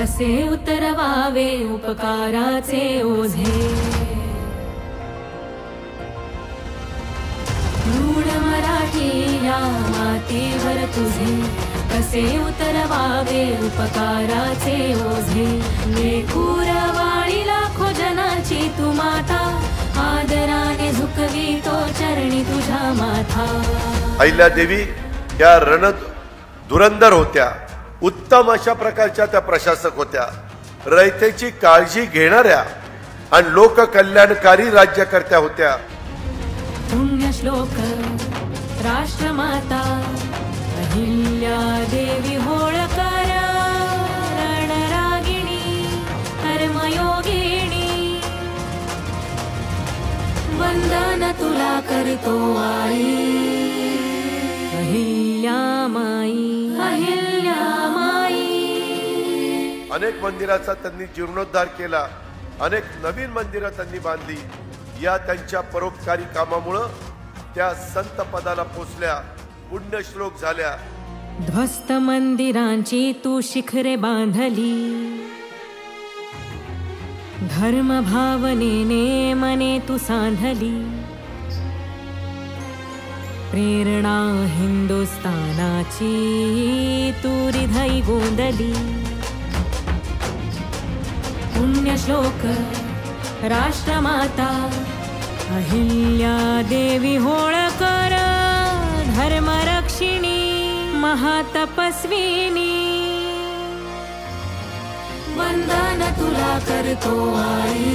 कसे उतरवावे उपकाराचे ओझे। रूढ मराठी या मातीवर तुझे कसे उतरवावे उपकाराचे ओझे। लेकूरवाणी लाखो जनाची तू माता आदराने झुकवी तो चरणी तुझा माथा। अहिल्यादेवी या रण धुरंधर होत्या, उत्तम अशा प्रकारच्या त्या प्रशासक होत्या, रयतेची काळजी घेणाऱ्या आणि लोककल्याणकारी राज्यकर्त्या होत्या। पुण्यश्लोक राष्ट्रमाता अहिल्यादेवी होळकर रणरागिणी कर्मयोगिनी। वंदन तुला करतो आई अहिल्यामाई अहिल्यामाई। अनेक मंदिराचा त्यांनी जीर्णोद्धार केला, अनेक नवीन मंदिरं त्यांनी बांधली। या त्यांच्या परोपकारी कामामुळे त्या संत पदाला पोचल्या, पुण्यश्लोक झाल्या। ध्वस्त मंदिरांची तू शिखरे बांधली, धर्म भावनेने मने तू सांधली। प्रेरणा हिंदुस्थानाची तू हृदय गोंदली। पुण्यश्लोक राष्ट्रमाता अहिल्यादेवी होळकर धर्मरक्षिणी महातपस्विनी। वंदन तुला करतो आई।